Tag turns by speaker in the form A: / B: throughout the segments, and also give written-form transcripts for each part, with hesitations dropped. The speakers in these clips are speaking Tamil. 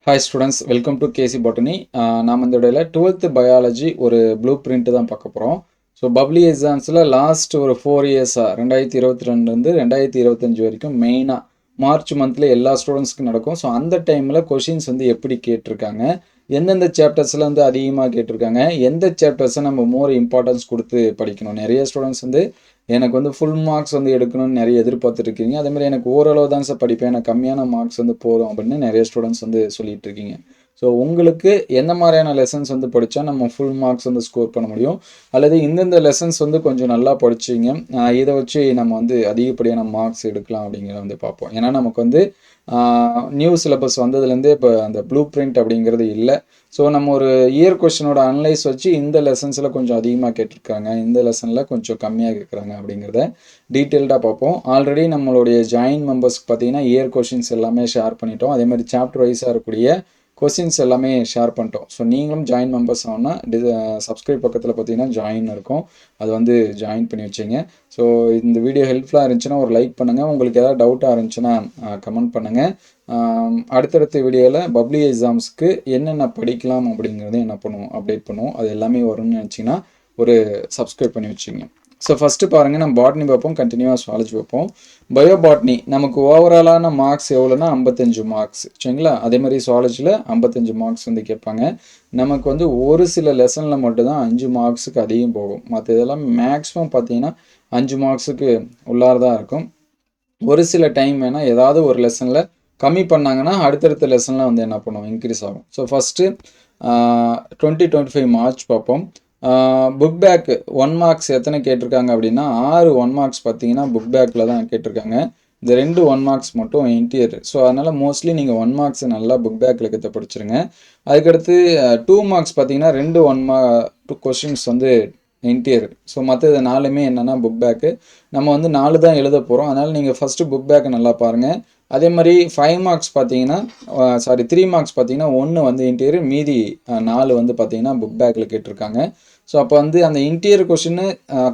A: Hi students, welcome to KC botany. நாம் இந்த இடையில 12th பயாலஜி ஒரு ப்ளூ பிரிண்ட் தான் பார்க்க போகிறோம். ஸோ பப்ளி எக்ஸாம்ஸில் லாஸ்ட் ஒரு 4 இயர்ஸாக 2022 2025 வரைக்கும் மெயினாக மார்ச் மந்தில் எல்லா ஸ்டூடெண்ட்ஸ்க்கும் நடக்கும். ஸோ அந்த டைமில் கொஷின்ஸ் வந்து எப்படி கேட்டிருக்காங்க, எந்தெந்த சாப்டர்ஸில் வந்து அதிகமாக கேட்டிருக்காங்க, எந்த சாப்டர்ஸை நம்ம மோர் இம்பார்ட்டன்ஸ் கொடுத்து படிக்கணும். நிறைய ஸ்டூடெண்ட்ஸ் வந்து எனக்கு வந்து ஃபுல் மார்க்ஸ் வந்து எடுக்கணும்னு நிறைய எதிர்பார்த்துருக்கீங்க. அதேமாதிரி எனக்கு ஓரளவு தான் சார் படிப்பேன், எனக்கு கம்மியான மார்க்ஸ் வந்து போதும் அப்படின்னு நிறைய ஸ்டூடெண்ட்ஸ் வந்து சொல்லிட்டு இருக்கீங்க. ஸோ உங்களுக்கு எந்த மாதிரியான லெசன்ஸ் வந்து படித்தா நம்ம ஃபுல் மார்க்ஸ் வந்து ஸ்கோர் பண்ண முடியும், அல்லது இந்தந்த லெசன்ஸ் வந்து கொஞ்சம் நல்லா படிச்சிங்க இதை வச்சு நம்ம வந்து அதிகப்படியான மார்க்ஸ் எடுக்கலாம் அப்படிங்கிறத வந்து பார்ப்போம். ஏன்னா நமக்கு வந்து நியூ சிலபஸ் வந்ததுலேருந்தே இப்போ அந்த ப்ளூ பிரிண்ட் அப்படிங்கிறது இல்லை. ஸோ நம்ம ஒரு இயர் கொஸ்டினோட அனலைஸ் வச்சு இந்த லெசன்ஸில் கொஞ்சம் அதிகமாக கேட்டிருக்காங்க, இந்த லெசனில் கொஞ்சம் கம்மியாக கேட்குறாங்க அப்படிங்கிறத டீட்டெயில்டாக பார்ப்போம். ஆல்ரெடி நம்மளுடைய ஜாயின் மெம்பர்ஸ்க்கு பார்த்தீங்கன்னா இயர் கொஷின்ஸ் எல்லாமே ஷேர் பண்ணிட்டோம். அதே மாதிரி சாப்டர் வைஸாக இருக்கக்கூடிய கொஸ்டின்ஸ் எல்லாமே ஷேர் பண்ணிட்டோம். ஸோ நீங்களும் ஜாயின் மெம்பர்ஸ் ஆகுனா சப்ஸ்கிரைப் பக்கத்தில் பார்த்தீங்கன்னா ஜாயின் இருக்கும், அது வந்து ஜாயின் பண்ணி வச்சிங்க. ஸோ இந்த வீடியோ ஹெல்ப்ஃபுல்லாக இருந்துச்சுன்னா ஒரு லைக் பண்ணுங்கள், உங்களுக்கு ஏதாவது டவுட்டாக இருந்துச்சுன்னா கமெண்ட் பண்ணுங்கள். அடுத்தடுத்த வீடியோவில் பப்ளி எக்ஸாம்ஸ்க்கு என்னென்ன படிக்கலாம் அப்படிங்கிறத என்ன பண்ணுவோம், அப்டேட் பண்ணுவோம். அது எல்லாமே வரும்னு நினச்சிங்கன்னா ஒரு சப்ஸ்கிரைப் பண்ணி வச்சுங்க. ஸோ ஃபஸ்ட்டு பாருங்கள், நம்ம பாட்னி பார்ப்போம், கண்டினியூவாக சுவாலஜி பார்ப்போம். பயோ பாட்னி நமக்கு ஓவராலான மார்க்ஸ் எவ்வளோனா 55 மார்க்ஸ், சரிங்களா. அதே மாதிரி சுவாலஜியில் 55 மார்க்ஸ் வந்து கேட்பாங்க. நமக்கு வந்து ஒரு சில லெசனில் மட்டும்தான் 5 மார்க்ஸுக்கு அதிகம் போகும். மற்ற இதெல்லாம் மேக்ஸிமம் பார்த்தீங்கன்னா 5 மார்க்ஸுக்கு உள்ளாரதான் இருக்கும். ஒரு சில டைம் வேணால் ஏதாவது ஒரு லெசனில் கம்மி பண்ணாங்கன்னா அடுத்தடுத்த லெசனில் வந்து என்ன பண்ணுவோம், இன்க்ரீஸ் ஆகும். ஸோ ஃபஸ்ட்டு 2025 மார்ச் பார்ப்போம். புக் பேக் 1 மார்க்ஸ் எத்தனை கேட்டிருக்காங்க அப்படின்னா 6 1 மார்க்ஸ் பார்த்தீங்கன்னா புக் பேக்கில் தான் கேட்டிருக்காங்க. இந்த 2 1 மார்க்ஸ் மட்டும் இன்டீரியர். ஸோ அதனால் மோஸ்ட்லி நீங்கள் 1 மார்க்ஸ் நல்லா புக் பேக்கில் கிட்ட படிச்சிருங்க. அதுக்கடுத்து 2 மார்க்ஸ் பார்த்தீங்கன்னா 2 2 கொஷின்ஸ் வந்து இன்டீரியர். ஸோ மற்றது 4மே என்னென்னா புக் பேக்கு. நம்ம வந்து 4 தான் எழுத போகிறோம், அதனால் நீங்கள் ஃபஸ்ட்டு புக் பேக்கை நல்லா பாருங்கள். அதே மாதிரி 5 மார்க்ஸ் பார்த்தீங்கன்னா 3 மார்க்ஸ் பார்த்தீங்கன்னா 1 வந்து இன்டீரியர், மீதி 4 வந்து பார்த்தீங்கன்னா புக் பேக்கில் கேட்டிருக்காங்க. ஸோ அப்போ வந்து அந்த இன்டீரியர் கொஷின்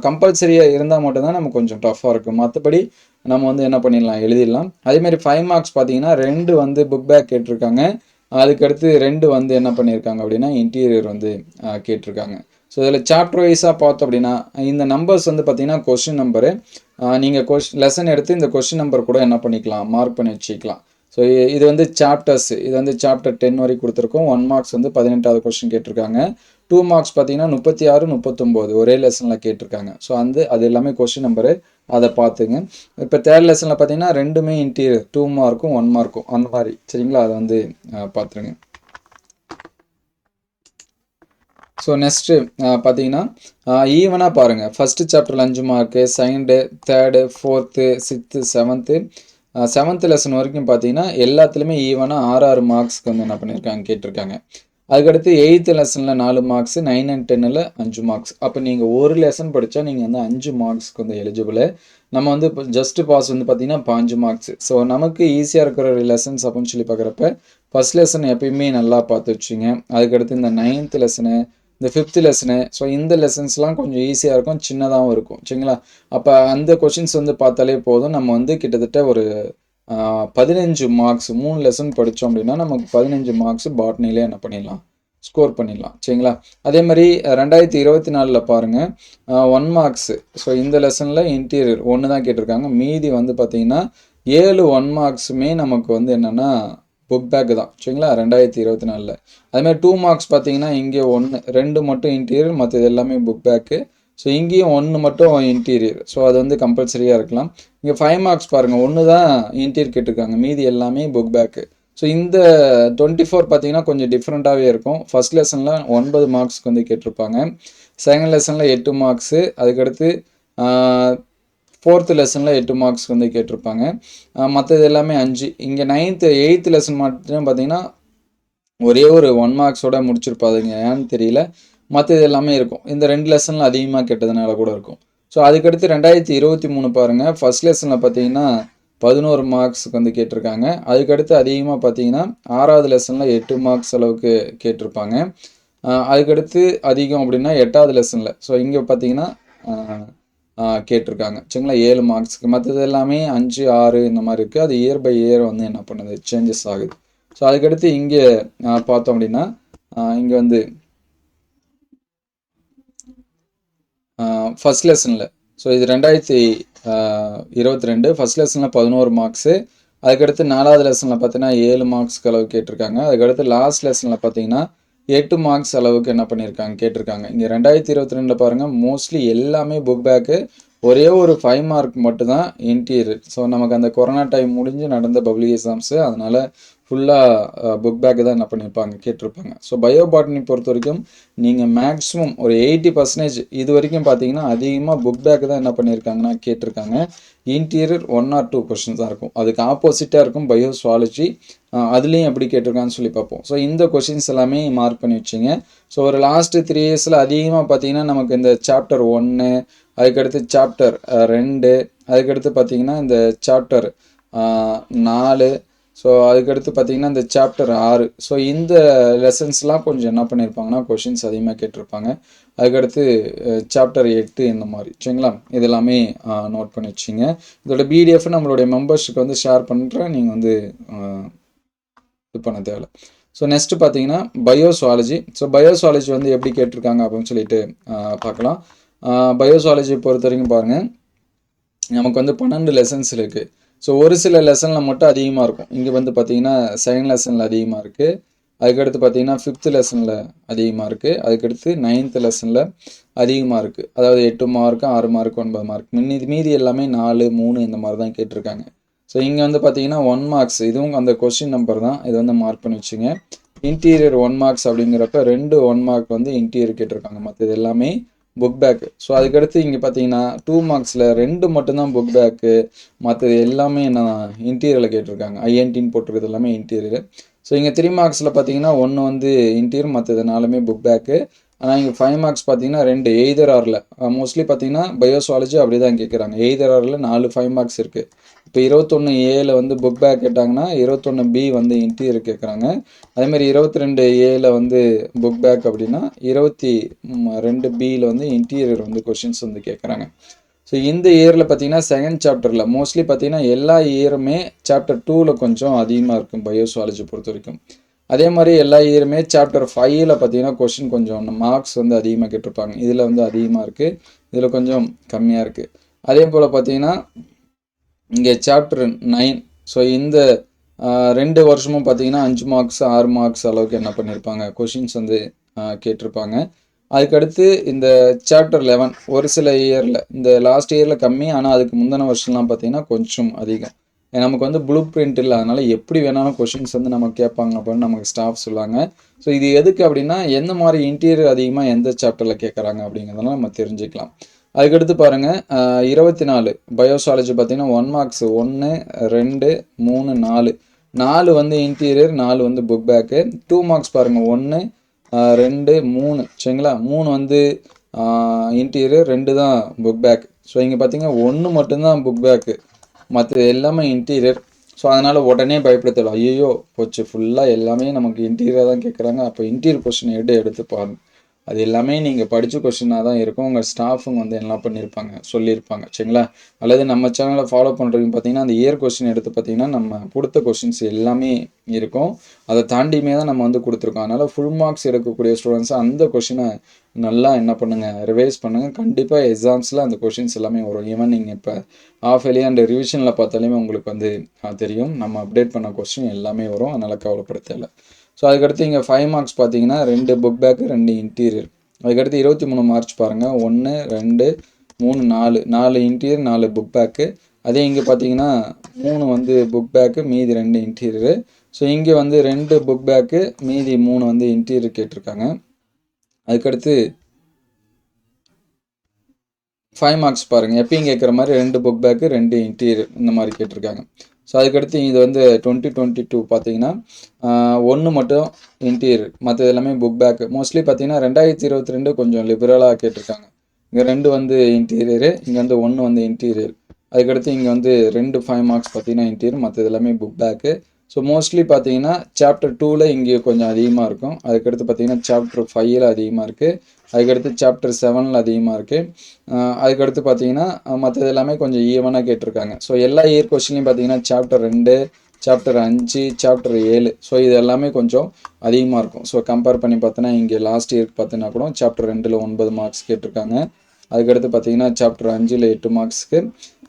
A: கம்பல்சரியாக இருந்தால் மட்டும்தான் நமக்கு கொஞ்சம் டஃப்பாக இருக்கும். மற்றபடி நம்ம வந்து என்ன பண்ணிடலாம், எழுதிடலாம். அதேமாதிரி 5 மார்க்ஸ் பார்த்தீங்கன்னா 2 வந்து புக் பேக் கேட்டிருக்காங்க, அதுக்கடுத்து 2 வந்து என்ன பண்ணியிருக்காங்க அப்படின்னா இன்டீரியர் வந்து கேட்டிருக்காங்க. ஸோ இதில் சாப்டர் வைஸாக பார்த்தோம் அப்படின்னா இந்த நம்பர்ஸ் வந்து பார்த்தீங்கன்னா கொஸ்டின் நம்பரு, நீங்கள் லெசன் எடுத்து இந்த கொஸ்டின் நம்பர் கூட என்ன பண்ணிக்கலாம், மார்க் பண்ணி வச்சுக்கலாம். ஸோ இது வந்து சாப்டர்ஸ், இது வந்து சாப்டர் 10 வரைக்கும் கொடுத்துருக்கோம். 1 மார்க்ஸ் வந்து 18வது கொஸ்டின் கேட்டிருக்காங்க. 2 மார்க்ஸ் பார்த்தீங்கன்னா 36 39 ஒரே லெசனில் கேட்டிருக்காங்க. ஸோ அது எல்லாமே கொஸ்டின் நம்பரு, அதை பார்த்துங்க. இப்போ தேர்ட் லெசனில் பார்த்தீங்கன்னா 2மே இன்டீரியர், 2 மார்க்கும் 1 மார்க்கும் அந்த மாதிரி, சரிங்களா. அதை வந்து பார்த்துருங்க. ஸோ நெக்ஸ்ட்டு பார்த்தீங்கன்னா ஈவனாக பாருங்கள். ஃபஸ்ட்டு சாப்டரில் 5 mark, second, third, fourth, sixth, seventh lesson வரைக்கும் பார்த்தீங்கன்னா எல்லாத்துலேயுமே ஈவனாக 6 மார்க்ஸ்க்கு வந்து என்ன பண்ணியிருக்காங்க, கேட்டிருக்காங்க. அதுக்கடுத்து 8th லெசனில் 4 மார்க்ஸு, 9 and 10ல் 5 மார்க்ஸ். அப்போ நீங்கள் ஒரு லெசன் படித்தா நீங்கள் வந்து 5 மார்க்ஸ்க்கு வந்து எலிஜிபிள். நம்ம வந்து இப்போ ஜஸ்ட் பாஸ் வந்து பார்த்தீங்கன்னா 5 மார்க்ஸ். ஸோ நமக்கு ஈஸியாக இருக்கிற லெசன்ஸ் அப்படின்னு சொல்லி பார்க்குறப்ப ஃபஸ்ட் லெசன் எப்பயுமே நல்லா பார்த்து வச்சுங்க. அதுக்கடுத்து இந்த 9th லெசனு, இந்த 5th லெசனு, ஸோ இந்த லெசன்ஸ்லாம் கொஞ்சம் ஈஸியாக இருக்கும், சின்னதாகவும் இருக்கும், சரிங்களா. அப்போ அந்த கொஷின்ஸ் வந்து பார்த்தாலே போதும். நம்ம வந்து கிட்டத்தட்ட ஒரு 15 மார்க்ஸ் 3 லெசன் படித்தோம் அப்படின்னா நமக்கு 15 மார்க்ஸ் பாட்னிலே என்ன பண்ணிடலாம், ஸ்கோர் பண்ணிடலாம், சரிங்களா. அதே மாதிரி 2024 பாருங்கள் 1 மார்க்ஸு. ஸோ இந்த லெசனில் இன்டீரியர் 1 தான் கேட்டிருக்காங்க, மீதி வந்து பார்த்திங்கன்னா 7 1 மார்க்ஸுமே நமக்கு வந்து என்னென்னா புக் பேக்கு தான், சரிங்களா. 2024 அதேமாதிரி 2 மார்க்ஸ் பார்த்தீங்கன்னா இங்கே 1 2 மட்டும் இன்டீரியர், மற்றது எல்லாமே புக் பேக்கு. ஸோ இங்கேயும் 1 மட்டும் இன்டீரியர். ஸோ அது வந்து கம்பல்சரியாக இருக்கலாம். இங்கே 5 மார்க்ஸ் பாருங்கள், 1 தான் இன்டீரியர் கேட்டிருக்காங்க, மீதி எல்லாமே புக் பேக்கு. ஸோ இந்த 24 பார்த்தீங்கன்னா கொஞ்சம் டிஃப்ரெண்ட்டாகவே இருக்கும். ஃபஸ்ட் லெசனில் 9 மார்க்ஸ்க்கு வந்து கேட்டிருப்பாங்க, செகண்ட் லெசனில் 8 மார்க்ஸு, அதுக்கடுத்து 4th லெசனில் 8 மார்க்ஸ் வந்து கேட்டிருப்பாங்க, மற்றது எல்லாமே 5. இங்கே 8th லெசன் மட்டும் பார்த்தீங்கன்னா ஒரே ஒரு 1 மார்க்ஸோட முடிச்சிருப்பாதுங்க, ஏன்னு தெரியல. மற்றது எல்லாமே இருக்கும். இந்த 2 லெசனில் அதிகமாக கேட்டதுனால கூட இருக்கும். ஸோ அதுக்கடுத்து 2023 பாருங்கள், ஃபஸ்ட் லெசனில் பார்த்தீங்கன்னா 11 மார்க்ஸுக்கு வந்து கேட்டிருக்காங்க. அதுக்கடுத்து அதிகமாக பார்த்தீங்கன்னா 6வது லெசனில் 8 மார்க்ஸ் அளவுக்கு கேட்டிருப்பாங்க. அதுக்கடுத்து அதிகம் அப்படின்னா 8வது லெசனில், ஸோ இங்கே பார்த்தீங்கன்னா கேட்டிருக்காங்க, சரிங்களா, 7 மார்க்ஸுக்கு. மற்றது எல்லாமே 5 6 இந்த மாதிரி இருக்குது. அது இயர் பை இயர் வந்து என்ன பண்ணுது, சேஞ்சஸ் ஆகுது. ஸோ அதுக்கடுத்து இங்கே பார்த்தோம் அப்படின்னா இங்கே வந்து ஃபஸ்ட் லெசனில், ஸோ இது 2022 ஃபஸ்ட் லெசனில் 11 மார்க்ஸு. அதுக்கடுத்து 4வது லெசனில் பார்த்தீங்கன்னா 7 மார்க்ஸ்க்கு அளவு கேட்டிருக்காங்க. அதுக்கடுத்து லாஸ்ட் லெசனில் பார்த்தீங்கன்னா 8 மார்க்ஸ் அளவுக்கு என்ன பண்ணியிருக்காங்க கேட்டிருக்காங்க. இங்கே 2022 பாருங்கள், மோஸ்ட்லி எல்லாமே புக் பேக்கு. ஒரே ஒரு 5 மார்க் மட்டும்தான் இன்டீரியர். ஸோ நமக்கு அந்த கொரோனா டைம் முடிஞ்சு நடந்த பப்ளிக் எக்ஸாம்ஸு, அதனால் ஃபுல்லாக புக் பேக்கு தான் என்ன பண்ணியிருப்பாங்க கேட்டிருப்பாங்க. ஸோ பயோபாட்னி பொறுத்த வரைக்கும் நீங்கள் மேக்ஸிமம் ஒரு 80% இது வரைக்கும் பார்த்தீங்கன்னா அதிகமாக புக் பேக்கு தான் என்ன பண்ணியிருக்காங்கன்னா கேட்டிருக்காங்க. இன்டீரியர் 1 or 2 கொஷின்ஸ் தான் இருக்கும். அதுக்கு ஆப்போசிட்டாக இருக்கும் பயோசுவாலஜி. அதுலேயும் எப்படி கேட்டிருக்கான்னு சொல்லி பார்ப்போம். ஸோ இந்த கொஷின்ஸ் எல்லாமே மார்க் பண்ணி வச்சுங்க. ஸோ ஒரு லாஸ்ட்டு 3 இயர்ஸில் அதிகமாக பார்த்தீங்கன்னா நமக்கு இந்த சாப்டர் 1, அதுக்கடுத்து சாப்டர் 2, அதுக்கடுத்து பார்த்தீங்கன்னா இந்த சாப்டர் 4, ஸோ அதுக்கடுத்து பார்த்தீங்கன்னா இந்த சாப்டர் 6. ஸோ இந்த லெசன்ஸ்லாம் கொஞ்சம் என்ன பண்ணியிருப்பாங்கன்னா கொஷின்ஸ் அதிகமாக கேட்டிருப்பாங்க. அதுக்கடுத்து சாப்டர் 8 இந்த மாதிரி, சரிங்களா? இது எல்லாமே நோட் பண்ணி வச்சிங்க. இதோட பிடிஎஃப் நம்மளுடைய மெம்பர்ஸுக்கு வந்து ஷேர் பண்ணுறேன், நீங்கள் வந்து இது பண்ண தேவையில்ல. ஸோ நெக்ஸ்ட்டு பார்த்தீங்கன்னா பயோசுவாலஜி. ஸோ பயோசுவாலஜி வந்து எப்படி கேட்டிருக்காங்க அப்படின்னு சொல்லிட்டு பார்க்கலாம். பயோசுவாலஜி பொறுத்த வரைக்கும் பாருங்கள், நமக்கு வந்து 12 லெசன்ஸ் இருக்குது. ஸோ ஒரு சில லெசனில் மட்டும் அதிகமாக இருக்கும். இங்கே வந்து பார்த்தீங்கன்னா செகண்ட் லெசனில் அதிகமாக இருக்குது. அதுக்கடுத்து பார்த்தீங்கன்னா 5th லெசனில் அதிகமாக இருக்குது. அதுக்கடுத்து 9th லெசனில் அதிகமாக இருக்குது. அதாவது 8 மார்க்கு, 6 மார்க், 9 மார்க். மீதி எல்லாமே 4, 3 இந்த மாதிரி தான் கேட்டிருக்காங்க. ஸோ இங்கே வந்து பார்த்தீங்கன்னா 1 மார்க்ஸ், இதுவும் அந்த கொஸ்டின் நம்பர் தான், இது வந்து மார்க் பண்ணி வச்சுங்க. இன்டீரியர் 1 மார்க்ஸ் அப்படிங்கிறப்ப 2 1 மார்க் வந்து இன்டீரியர் கேட்டிருக்காங்க. மற்றது எல்லாமே புக் பேக்கு. ஸோ அதுக்கடுத்து இங்கே பார்த்தீங்கன்னா 2 மார்க்ஸில் 2 மட்டும்தான் புக் பேக்கு, மற்றது எல்லாமே என்ன இன்டீரியரில் கேட்டிருக்காங்க. ஐஎன்டின்னு போட்டிருக்கிறது எல்லாமே இன்டீரியர். ஸோ இங்கே 3 மார்க்ஸில் பார்த்தீங்கன்னா 1 வந்து இன்டீரியர், மற்றது 4மே புக் பேக்கு. ஆனால் இங்கே 5 மார்க்ஸ் பார்த்தீங்கன்னா 2 எய்தர் ஆரில். மோஸ்ட்லி பார்த்தீங்கன்னா பயோசுவாலஜி அப்படி தான் கேட்குறாங்க. எய்தர் ஆரில் 4 5 மார்க்ஸ் இருக்குது. இப்போ 21A வந்து புக் பேக் கேட்டாங்கன்னா 21B வந்து இன்டீரியர் கேட்குறாங்க. அதேமாதிரி 22A வந்து புக் பேக் அப்படின்னா 22Bயில் வந்து இன்டீரியர் வந்து கொஷின்ஸ் வந்து கேட்குறாங்க. ஸோ இந்த இயரில் பார்த்தீங்கன்னா செகண்ட் சாப்டரில் மோஸ்ட்லி பார்த்தீங்கன்னா எல்லா இயருமே சாப்டர் 2ல் கொஞ்சம் அதிகமாக இருக்கும் பயோசுவாலஜி பொறுத்த வரைக்கும். அதே மாதிரி எல்லா இயருமே சாப்டர் 5ல் பார்த்தீங்கன்னா கொஷின் கொஞ்சம் மார்க்ஸ் வந்து அதிகமாக கேட்டிருப்பாங்க. இதில் வந்து அதிகமாக இருக்குது, இதில் கொஞ்சம் கம்மியாக இருக்குது. அதே போல் பார்த்தீங்கன்னா இங்கே சாப்டர் 9, ஸோ இந்த 2 வருஷமும் பார்த்தீங்கன்னா 5 மார்க்ஸ் 6 மார்க்ஸ் அளவுக்கு என்ன பண்ணியிருப்பாங்க கொஷின்ஸ் வந்து கேட்டிருப்பாங்க. அதுக்கடுத்து இந்த சாப்டர் 11 ஒரு சில இயரில், இந்த லாஸ்ட் இயரில் கம்மி, ஆனால் அதுக்கு முந்தின வருஷம்லாம் பார்த்தீங்கன்னா கொஞ்சம் அதிகம். நமக்கு வந்து ப்ளூ பிரிண்ட் இல்லை, அதனால் எப்படி வேணாலும் கொஷின்ஸ் வந்து நமக்கு கேட்பாங்க அப்படின்னு நமக்கு ஸ்டாஃப் சொல்லுவாங்க. ஸோ இது எதுக்கு அப்படின்னா எந்த மாதிரி இன்டீரியர் அதிகமாக எந்த சாப்டரில் கேட்குறாங்க அப்படிங்கிறதெல்லாம் நம்ம தெரிஞ்சுக்கலாம். அதுக்கடுத்து பாருங்கள் 24 பயோசாலஜி பார்த்தீங்கன்னா 1 மார்க்ஸ் 1, 2, 3, 4 வந்து இன்டீரியர், 4 வந்து புக் பேக்கு. 2 மார்க்ஸ் பாருங்கள் 1, 2, 3, சரிங்களா? 3 வந்து இன்டீரியர், 2 தான் புக் பேக். ஸோ இங்கே பார்த்தீங்கன்னா 1 மட்டும்தான் புக் பேக்கு, மற்ற எல்லாமே இன்டீரியர். ஸோ அதனால் உடனே பயப்படுத்தல, ஐயோ போச்சு ஃபுல்லாக எல்லாமே நமக்கு இன்டீரியராக தான் கேட்குறாங்க, அப்போ இன்டீரியர் கொஸ்டின் எடுத்து பாருங்கள். அது எல்லாமே நீங்கள் படித்த கொஷினாக தான் இருக்கும். உங்கள் ஸ்டாஃபுங்க வந்து என்ன பண்ணியிருப்பாங்க சொல்லியிருப்பாங்க, சரிங்களா? அல்லது நம்ம சேனலை ஃபாலோ பண்ணுறவங்க பார்த்தீங்கன்னா அந்த இயர் கொஸ்டின் எடுத்து பார்த்தீங்கன்னா நம்ம கொடுத்த கொஷின்ஸ் எல்லாமே இருக்கும். அதை தாண்டியுமே தான் நம்ம வந்து கொடுத்துருக்கோம். அதனால் ஃபுல் மார்க்ஸ் எடுக்கக்கூடிய ஸ்டூடெண்ட்ஸ் அந்த கொஷினை நல்லா என்ன பண்ணுங்கள், ரிவைஸ் பண்ணுங்கள். கண்டிப்பாக எக்ஸாம்ஸில் அந்த கொஷின்ஸ் எல்லாமே வரும். ஈவன் நீங்கள் இப்போ ஆஃப் இயர்லி அண்ட் ரிவிஷனில் பார்த்தாலுமே உங்களுக்கு வந்து தெரியும், நம்ம அப்டேட் பண்ண கொஸ்டின் எல்லாமே வரும். அதனால் கவலைப்பட தேவை. ஸோ அதுக்கடுத்து இங்கே 5 மார்க்ஸ் பார்த்தீங்கன்னா 2 புக் பேக்கு, 2 இன்டீரியர். அதுக்கடுத்து 23 மார்க்ஸ் பாருங்கள் 1, 2, 3, 4 இன்டீரியர், 4 புக் பேக்கு. அதே இங்கே பார்த்தீங்கன்னா 3 வந்து புக் பேக்கு, மீதி 2 இன்டீரியரு. ஸோ இங்கே வந்து 2 புக் பேக்கு, மீதி 3 வந்து இன்டீரியர் கேட்டிருக்காங்க. அதுக்கடுத்து 5 மார்க்ஸ் பாருங்கள், எப்பயும் கேட்குற மாதிரி 2 புக் பேக்கு, 2 இன்டீரியர் இந்த மாதிரி கேட்டிருக்காங்க. ஸோ அதுக்கடுத்து இது வந்து 2022 பார்த்தீங்கன்னா 1 மட்டும் இன்டீரியர், மற்றது எல்லாமே புக் பேக்கு. மோஸ்ட்லி பார்த்தீங்கன்னா 2022 கொஞ்சம் லிபரலாக கேட்டிருக்காங்க. இங்கே 2 வந்து இன்டீரியரு, இங்கே வந்து 1 வந்து இன்டீரியர். அதுக்கடுத்து இங்கே வந்து 2 5 மார்க்ஸ் பார்த்தீங்கன்னா இன்டீரியர், மற்றது எல்லாமே புக் பேக்கு. ஸோ மோஸ்ட்லி பார்த்தீங்கன்னா சாப்டர் 2ல் இங்கே கொஞ்சம் அதிகமாக இருக்கும். அதுக்கடுத்து பார்த்தீங்கன்னா சாப்டர் 5ல் அதிகமாக இருக்குது. அதுக்கடுத்து சாப்டர் 7ல் அதிகமாக இருக்குது. அதுக்கடுத்து பார்த்தீங்கன்னா மற்றது எல்லாமே கொஞ்சம் ஈவனாக கேட்டிருக்காங்க. ஸோ எல்லா இயர் கொஸ்டின்லையும் பார்த்தீங்கன்னா சாப்டர் 2, சாப்டர் 5, சாப்டர் 7. ஸோ இது எல்லாமே கொஞ்சம் அதிகமாக இருக்கும். ஸோ கம்பேர் பண்ணி பார்த்தோன்னா இங்கே லாஸ்ட் இயருக்கு பார்த்தீங்கன்னா கூட சாப்டர் 2ல் 9 மார்க்ஸ் கேட்டிருக்காங்க. அதுக்கடுத்து பார்த்தீங்கன்னா சாப்டர் 5ல் 8 மார்க்ஸ்க்கு,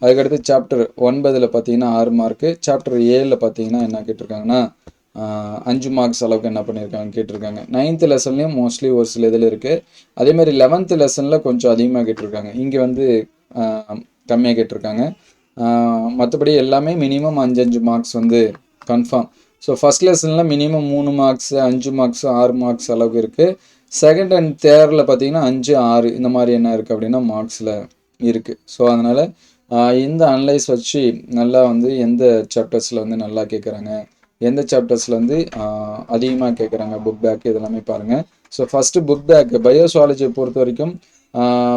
A: அதுக்கடுத்து சாப்டர் 9ல் பார்த்தீங்கன்னா 6 மார்க்கு, சாப்டர் 7ல் பார்த்தீங்கன்னா என்ன கேட்டிருக்காங்கன்னா 5 மார்க்ஸ் அளவுக்கு என்ன பண்ணியிருக்காங்க கேட்டிருக்காங்க. 9th லெசன்லேயும் மோஸ்ட்லி ஒரு சில இதில் இருக்குது. அதேமாதிரி 11th லெசனில் கொஞ்சம் அதிகமாக கேட்டிருக்காங்க. இங்கே வந்து கம்மியாக கேட்டிருக்காங்க. மற்றபடி எல்லாமே மினிமம் 5 மார்க்ஸ் வந்து கன்ஃபார்ம். ஸோ ஃபஸ்ட் லெசனில் மினிமம் 3 மார்க்ஸ், 5 மார்க்ஸ், 6 மார்க்ஸ் அளவுக்கு இருக்குது. செகண்ட் அண்ட் தேர்டில் பார்த்தீங்கன்னா 5, 6 இந்த மாதிரி என்ன இருக்குது அப்படின்னா மார்க்ஸில் இருக்குது. ஸோ அதனால் இந்த அனலைஸ் வச்சு நல்லா வந்து எந்த சாப்டர்ஸில் வந்து நல்லா கேட்குறாங்க, எந்த சாப்டர்ஸில் வந்து அதிகமாக கேட்குறாங்க புக் பேக் இதெல்லாமே பாருங்கள். ஸோ ஃபஸ்ட்டு புக் பேக் பயோசுவாலஜியை பொறுத்த வரைக்கும்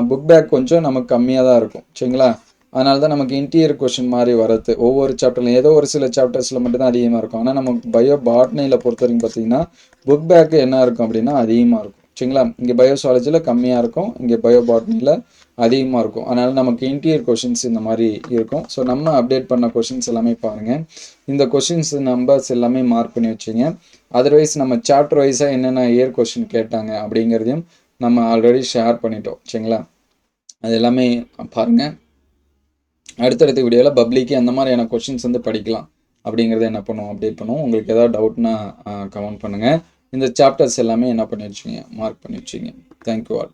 A: புக் பேக் கொஞ்சம் நமக்கு கம்மியாக தான் இருக்கும் சரிங்களா. அதனால தான் நமக்கு இன்டீரியர் கொஷின் மாதிரி வரது. ஒவ்வொரு சாப்டர்லையும் ஏதோ ஒரு சில சாப்டர்ஸில் மட்டும்தான் அதிகமாக இருக்கும். ஆனால் நமக்கு பயோ பாட்னியில் பொறுத்த வரைக்கும் பார்த்தீங்கன்னா புக் பேக்கு என்ன இருக்கும் அப்படின்னா அதிகமாக இருக்கும் சரிங்களா. இங்கே பயோசுவாலஜியில் கம்மியாக இருக்கும், இங்கே பயோ பாட்னியில் அதிகமாக இருக்கும். அதனால் நமக்கு இன்டீரியர் கொஷின்ஸ் இந்த மாதிரி இருக்கும். ஸோ நம்ம அப்டேட் பண்ண கொஷின்ஸ் எல்லாமே பாருங்கள். இந்த கொஷின்ஸ் நம்பர்ஸ் எல்லாமே மார்க் பண்ணி வச்சுங்க. அதர்வைஸ் நம்ம சாப்டர் வைஸாக என்னென்ன இயர் கொஷின் கேட்டாங்க அப்படிங்கிறதையும் நம்ம ஆல்ரெடி ஷேர் பண்ணிட்டோம் சரிங்களா. அது எல்லாமே பாருங்கள். அடுத்தடுத்த வீடியோவில் பப்ளிக்கு அந்த மாதிரியான கொஷின்ஸ் வந்து படிக்கலாம் அப்படிங்கிறத என்ன பண்ணுவோம் அப்டேட் பண்ணுவோம். உங்களுக்கு ஏதாவது டவுட்னா கமெண்ட் பண்ணுங்கள். இந்த சாப்டர்ஸ் எல்லாமே என்ன பண்ணி வச்சுங்க மார்க் பண்ணி வச்சுங்க. Thank you all.